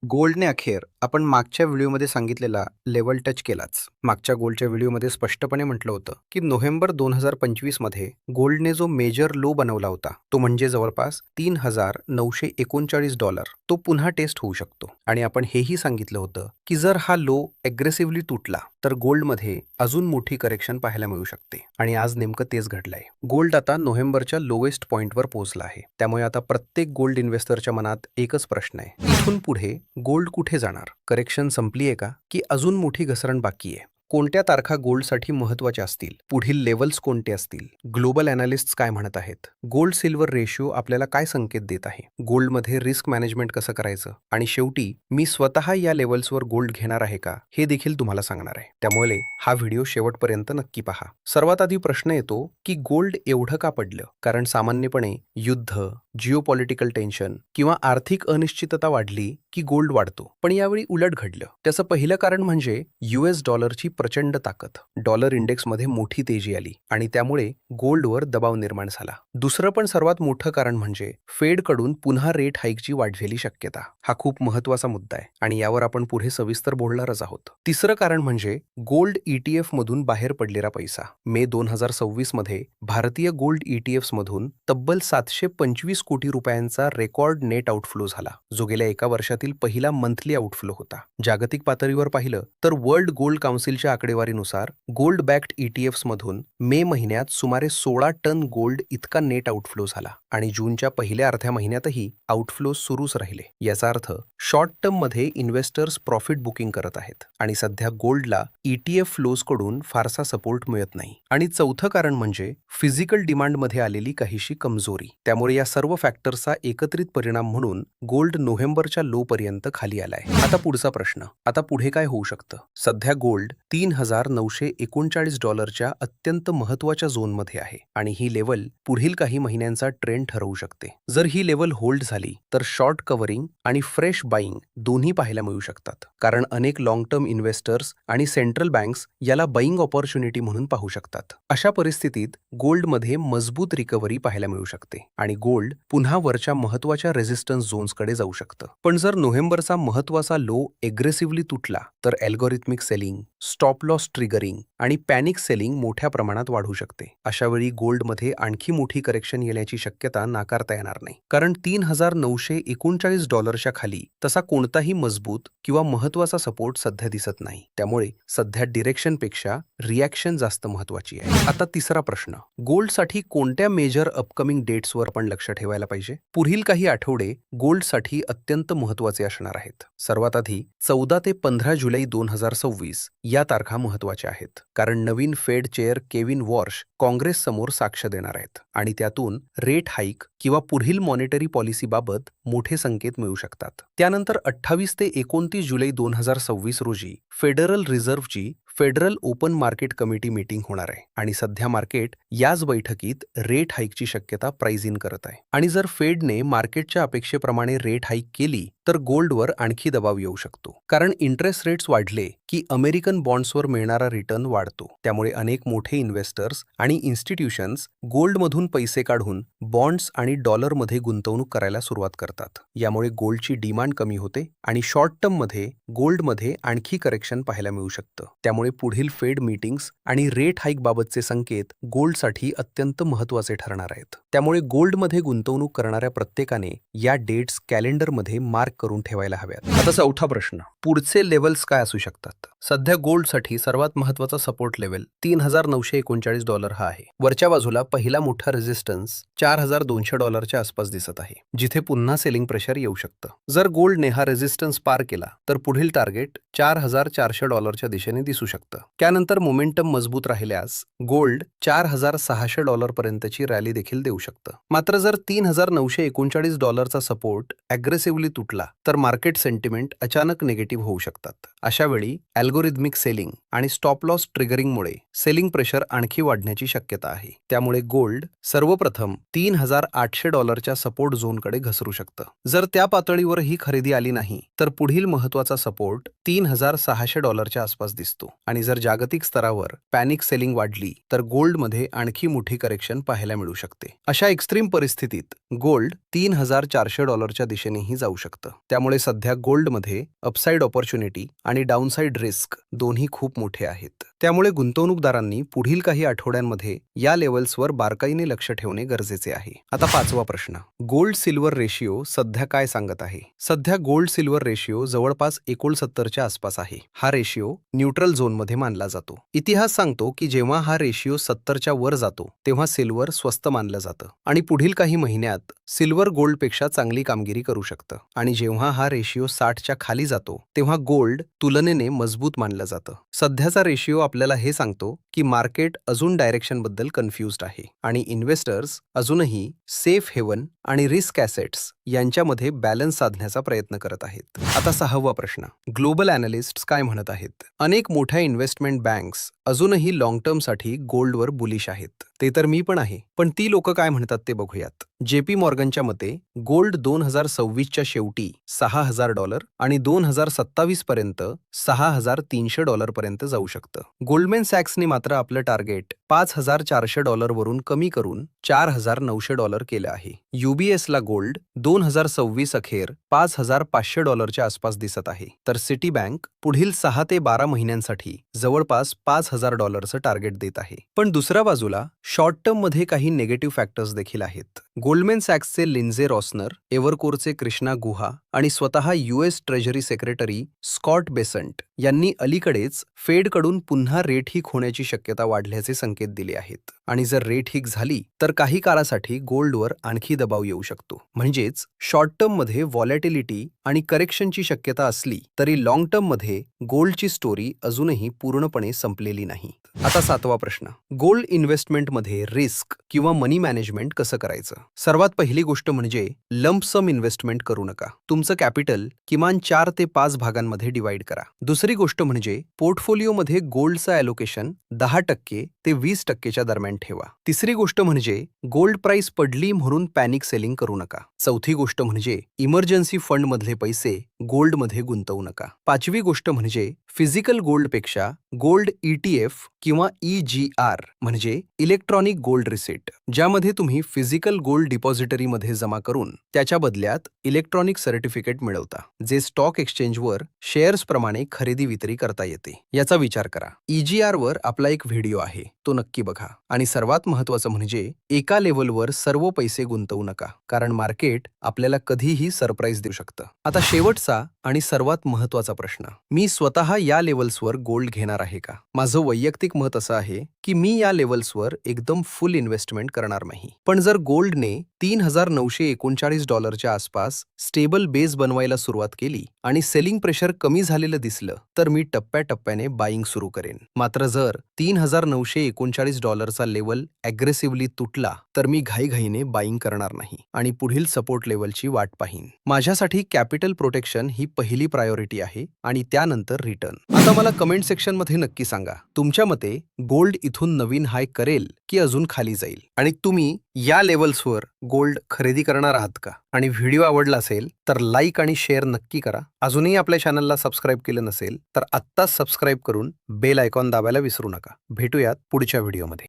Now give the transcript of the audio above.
गोल्डने अखेर आपण मागच्या व्हिडिओमध्ये सांगितलेला लेवल टच केलाच. मागच्या गोल्डच्या व्हिडिओमध्ये स्पष्टपणे म्हटलं होतं की नोव्हेंबर 2025 मध्ये गोल्डने जो मेजर लो बनवला होता तो म्हणजे जवळपास $3,939, तो पुन्हा टेस्ट होऊ शकतो. आणि आपण हेही सांगितलं होतं की जर हा लो अग्रेसिव्हली तुटला तर गोल्डमध्ये अजून मोठी करेक्शन पाहायला मिळू शकते. आणि आज नेमकं तेच घडलंय. गोल्ड आता नोव्हेंबरच्या लोएस्ट पॉइंटवर पोहोचला आहे. त्यामुळे आता प्रत्येक गोल्ड इन्व्हेस्टरच्या मनात एकच प्रश्न आहे, इथून पुढे गोल्ड कुठे जाणार? करेक्शन संपली आहे का की अजून मोठी घसरण बाकी आहे? कोणत्या तारखा गोल्डसाठी महत्त्वाच्या असतील? पुढील लेवल्स कोणते असतील? ग्लोबल अॅनालिस्ट्स काय म्हणत आहेत? गोल्ड सिल्वर रेशिओ आपल्याला काय संकेत देत आहे? गोल्डमध्ये रिस्क मॅनेजमेंट कसं करायचं? आणि शेवटी मी स्वतः या लेवल्सवर गोल्ड घेणार आहे का हे देखील तुम्हाला सांगणार आहे. त्यामुळे हा व्हिडिओ शेवटपर्यंत नक्की पहा. सर्वात आधी प्रश्न येतो की गोल्ड एवढं का पडलं? कारण सामान्यपणे युद्ध, जिओपॉलिटिकल टेन्शन किंवा आर्थिक अनिश्चितता वाढली की गोल्ड वाढतो. पण यावेळी उलट घडलं. त्याचं पहिलं कारण म्हणजे US डॉलरची प्रचंड ताकद. डॉलर इंडेक्समध्ये मोठी तेजी आली आणि त्यामुळे गोल्डवर दबाव निर्माण झाला. दुसरं पण सर्वात मोठं कारण म्हणजे फेडकडून पुन्हा रेट हाईकची वाढलेली शक्यता. हा खूप महत्त्वाचा मुद्दा आहे आणि यावर आपण पुढे सविस्तर बोलणारच आहोत. तिसरं कारण म्हणजे गोल्ड ETF मधून बाहेर पडलेला पैसा. मे 2026 मध्ये भारतीय गोल्ड ETFs मधून तब्बल 725 कोटी रुपयांचा रेकॉर्ड नेट आउटफ्लो झाला, जो गेल्या एका वर्षातील पहिला मंथली आउटफ्लो होता. जागतिक पातळीवर पाहिलं तर वर्ल्ड गोल्ड काउन्सिलच्या आकडेवारीनुसार गोल्ड बॅक्ड ETFs मधून मे महिन्यात सुमारे 16 टन गोल्ड इतका नेट आउटफ्लो झाला आणि जूनच्या पहिल्या अर्ध्या महिन्यातही आउटफ्लो सुरूच राहिले. याचा अर्थ शॉर्ट टर्म मध्ये इन्व्हेस्टर्स प्रॉफिट बुकिंग करत आहेत आणि सध्या गोल्डला ETF फ्लोजकडून फारसा सपोर्ट मिळत नाही. आणि चौथं कारण म्हणजे फिजिकल डिमांडमध्ये आलेली काहीशी कमजोरी. त्यामुळे या सर्व फॅक्टर्सचा एकत्रित परिणाम म्हणून गोल्ड नोव्हेंबरच्या लो पर्यंत खाली आलाय. आता पुढचा प्रश्न, आता पुढे काय होऊ शकतं? सध्या गोल्ड $3,939 अत्यंत महत्त्वाच्या झोनमध्ये आहे आणि ही लेवल पुढील काही महिन्यांचा ट्रेंड ठरवू शकते. जर ही लेवल होल्ड झाली तर शॉर्ट कव्हरिंग आणि फ्रेश बाईंग दोन्ही पाहायला मिळू शकतात. कारण अनेक लॉंग टर्म इन्व्हेस्टर्स आणि सेंट्रल बँक्स याला बाईंग ऑपॉर्च्युनिटी म्हणून पाहू शकतात. अशा परिस्थितीत गोल्डमध्ये मजबूत रिकव्हरी पाहायला मिळू शकते आणि गोल्ड पुन्हा वरच्या महत्त्वाच्या रेझिस्टन्स झोन्सकडे जाऊ शकतं. पण जर नोव्हेंबरचा महत्त्वाचा लो एग्रेसिव्हली तुटला तर algorithmic selling, stop loss triggering आणि पॅनिक सेलिंग मोठ्या प्रमाणात वाढू शकते. अशा वेळी गोल्डमध्ये आणखी मोठी करेक्शन येण्याची शक्यता नाकारता येणार नाही. कारण $3,939 खाली तसा कोणताही मजबूत किंवा महत्त्वाचा सपोर्ट सध्या दिसत नाही. त्यामुळे सध्या डिरेक्शनपेक्षा रिॲक्शन जास्त महत्त्वाची आहे. आता तिसरा प्रश्न, गोल्डसाठी कोणत्या मेजर अपकमिंग डेट्सवर आपण लक्ष ठेवायला पाहिजे? पुढील काही आठवडे गोल्डसाठी अत्यंत महत्त्वाचे असणार आहेत. सर्वात आधी 14 ते 15 जुलै 2026 या तारखा महत्त्वाच्या आहेत. कारण नवीन फेड चेअर केविन वॉर्श काँग्रेस समोर साक्ष देणार आहेत आणि त्यातून रेट हाईक किंवा पुढील मॉनिटरी पॉलिसीबाबत मोठे संकेत मिळू शकतात. त्यानंतर 28 ते 29 जुलै 2026 रोजी फेडरल रिझर्व्हची federal open market committee meeting होणार आहे आणि सध्या मार्केट याच बैठकीत रेट हाईकची शक्यता प्राइस इन करत आहे. आणि जर फेडने मार्केटच्या अपेक्षेप्रमाणे रेट हाईक केली तर गोल्डवर आणखी दबाव येऊ शकतो. कारण इंटरेस्ट रेट्स वाढले की अमेरिकन बॉन्ड्सवर मिळणारा रिटर्न वाढतो. त्यामुळे अनेक मोठे इन्व्हेस्टर्स आणि इन्स्टिट्यूशन्स गोल्डमधून पैसे काढून बॉन्ड्स आणि डॉलरमध्ये गुंतवणूक करायला सुरुवात करतात. यामुळे गोल्डची डिमांड कमी होते आणि शॉर्ट टर्ममध्ये गोल्डमध्ये आणखी करेक्शन पाहायला मिळू शकतं. त्यामुळे पुढील फेड मीटिंग्स आणि रेट हाईक बाबतचे संकेत गोल्डसाठी अत्यंत महत्त्वाचे ठरणार आहेत. त्यामुळे गोल्डमध्ये गुंतवणूक करणाऱ्या प्रत्येकाने या डेट्स कॅलेंडरमध्ये मार्क करून ठेवायला हव्यात. आता चौथा प्रश्न, पुढचे लेवल्स काय असू शकतात? सध्या गोल्डसाठी सर्वात महत्त्वाचा सपोर्ट लेवल $3,939 हा आहे. वरच्या बाजूला पहिला मोठा रेझिस्टन्स $4,200 आसपास दिसत आहे, जिथे पुन्हा सेलिंग प्रेशर येऊ शकतं. जर गोल्डने हा रेझिस्टन्स पार केला तर पुढील टार्गेट $4,400 दिशेने दिसू शकतं. त्यानंतर मोमेंटम मजबूत राहिल्यास गोल्ड $4,600 पर्यंतची रॅली देखील देऊ शकतं. मात्र जर $3,939 सपोर्ट अग्रेसिव्हली तुटला तर मार्केट सेंटिमेंट अचानक निगेटिव्ह होऊ शकतात. अशा वेळी अल्गोरिथमिक सेलिंग आणि स्टॉप लॉस ट्रिगरिंगमुळे सेलिंग प्रेशर आणखी वाढण्याची शक्यता आहे. त्यामुळे गोल्ड सर्वप्रथम $3,800 सपोर्ट झोनकडे घसरू शकतं. जर त्या पातळीवर ही खरेदी आली नाही तर पुढील महत्त्वाचा सपोर्ट $3,600च्या आसपास दिसतो आणि जर जागतिक स्तरावर पॅनिक सेलिंग वाढली तर गोल्डमध्ये आणखी मोठी करेक्शन पाहायला मिळू शकते. अशा एक्स्ट्रीम परिस्थितीत गोल्ड $3,400च्या दिशेनेही जाऊ शकतं. त्यामुळे सध्या गोल्डमध्ये अपसाइड ऑपॉर्च्युनिटी आणि डाऊनसाइड रिस्क दोन्ही खूप मोठे आहेत. त्यामुळे गुंतवणूकदारांनी पुढील काही आठवड्यांमध्ये या लेव्हल्सवर बारकाईने लक्ष ठेवणे गरजेचे आहे. आता 5वा प्रश्न, गोल्ड सिल्वर रेशिओ सध्या काय सांगत आहे? सध्या गोल्ड सिल्वर रेशिओ जवळपास 69च्या आसपास आहे. हा रेशिओ न्यूट्रल झोनमध्ये मानला जातो. इतिहास सांगतो की जेव्हा हा रेशिओ 70च्या वर जातो तेव्हा सिल्वर स्वस्त मानलं जातं आणि पुढील काही महिन्यात सिल्वर गोल्डपेक्षा चांगली कामगिरी करू शकतं आणि जेव्हा हा रेशिओ 60च्या खाली जातो तेव्हा गोल्ड तुलनेने मजबूत मानलं जातं. सध्याचा रेशिओ आपल्याला हे सांगतो की मार्केट अजून डायरेक्शनबद्दल कन्फ्युज्ड आहे आणि इन्व्हेस्टर्स अजूनही सेफ हेवन आणि रिस्क ॲसेट्स यांच्यामध्ये बॅलन्स साधण्याचा प्रयत्न करत आहेत. आता 6वा प्रश्न, ग्लोबल ॲनालिस्ट्स काय म्हणत आहेत? अनेक मोठ्या इन्व्हेस्टमेंट बँक्स अजूनही लॉंग टर्मसाठी गोल्डवर बुलिश आहेत. ते तर मी पण आहे, पण ती लोक काय म्हणतात ते बघूयात. JP मॉर्गनच्या मते गोल्ड 2026च्या शेवटी $6,000 आणि 2027 पर्यंत $6,300 पर्यंत जाऊ शकतं. गोल्डमॅन सॅक्सने मात्र आपलं टार्गेट $5,400 वरून कमी करून $4,900 केलं आहे. UBSला गोल्ड 2026 अखेर $5,500च्या आसपास दिसत आहे, तर सिटी बँक पुढील 6 ते 12 महिन्यांसाठी जवळपास $5,000चं टार्गेट देत आहे. पण दुसऱ्या बाजूला शॉर्ट टर्ममध्ये काही निगेटिव्ह फॅक्टर्स देखील आहेत. गोल्डमॅन सॅक्सचे लिंझे रॉसनर, एव्हरकोरचे कृष्णा गुहा आणि स्वतः US treasury secretary Scott Bessent यांनी अलीकडेच फेडकडून पुन्हा रेट हिक होण्याची शक्यता वाढल्याचे संकेत दिले आहेत आणि जर रेट हिक झाली तर काही काळासाठी गोल्डवर आणखी दबाव येऊ शकतो. म्हणजेच शॉर्ट टर्ममध्ये व्हॉलॅटिलिटी आणि करेक्शनची शक्यता असली तरी लॉंग टर्ममध्ये गोल्डची स्टोरी अजूनही पूर्णपणे संपलेली नाही. आता 7वा प्रश्न, गोल्ड इन्व्हेस्टमेंटमध्ये रिस्क किंवा मनी मॅनेजमेंट कसं करायचं? सर्वात पहिली गोष्ट म्हणजे लंप सम इन्व्हेस्टमेंट करू नका. तुमचं कॅपिटल किमान 4 ते 5 भागांमध्ये डिवाइड करा. दुसरी गोष्ट म्हणजे पोर्टफोलिओमध्ये गोल्डचं ॲलोकेशन 10% ते 20%च्या दरम्यान ठेवा. तिसरी गोष्ट म्हणजे गोल्ड प्राइस पडली म्हणून पॅनिक सेलिंग करू नका. चौथी गोष्ट म्हणजे इमर्जन्सी फंडमधले पैसे गोल्डमध्ये गुंतवू नका. 5वी गोष्ट म्हणजे फिजिकल गोल्डपेक्षा गोल्ड ETF किंवा EGR म्हणजे इलेक्ट्रॉनिक गोल्ड रिसीट, ज्यामध्ये तुम्ही फिजिकल गोल्ड डिपॉझिटरीमध्ये जमा करून त्याच्या बदल्यात इलेक्ट्रॉनिक सर्टिफिकेट मिळवता, जे स्टॉक एक्सचेंजवर शेअर्सप्रमाणे खरेदी विक्री करता येते. याचा विचार करा. EGR वर आपला एक व्हिडिओ आहे, तो नक्की बघा. आणि सर्वात महत्त्वाचं म्हणजे एका लेव्हलवर सर्व पैसे गुंतवू नका, कारण मार्केट आपल्याला कधीही सरप्राईज देऊ शकतं. आता शेवटचा आणि सर्वात महत्त्वाचा प्रश्न, मी स्वतः या लेव्हल्सवर गोल्ड घेणार आहे का? माझं वैयक्तिक मत असं आहे की मी या लेव्हल्सवर एकदम फुल इन्व्हेस्टमेंट करणार नाही. पण जर गोल्डने $3,939च्या आसपास स्टेबल बेस बनवायला सुरुवात केली आणि सेलिंग प्रेशर कमी झालेलं दिसलं तर मी टप्प्याटप्प्याने बाईंग सुरू करेन. मात्र जर $3,939चा लेव्हल ॲग्रेसिव्हली तुटला तर मी घाईघाईने बाईंग करणार नाही आणि पुढील सपोर्ट लेव्हलची वाट पाहीन. माझ्यासाठी कॅपिटल प्रोटेक्शन ही पहिली प्रायोरिटी आहे आणि त्यानंतर रिटर्न. आता मला कमेंट सेक्शनमध्ये नक्की सांगा, तुमच्या मते गोल्ड इथून नवीन हाय करेल की अजून खाली जाईल आणि तुम्ही या लेव्हल्सवर गोल्ड खरेदी करणार आहात का? आणि व्हिडिओ आवडला असेल तर लाईक आणि शेअर नक्की करा. अजूनही आपल्या चॅनलला सबस्क्राईब केलं नसेल तर आत्ताच सबस्क्राईब करून बेल आयकॉन दाबायला विसरू नका. भेटूयात पुढच्या व्हिडिओमध्ये.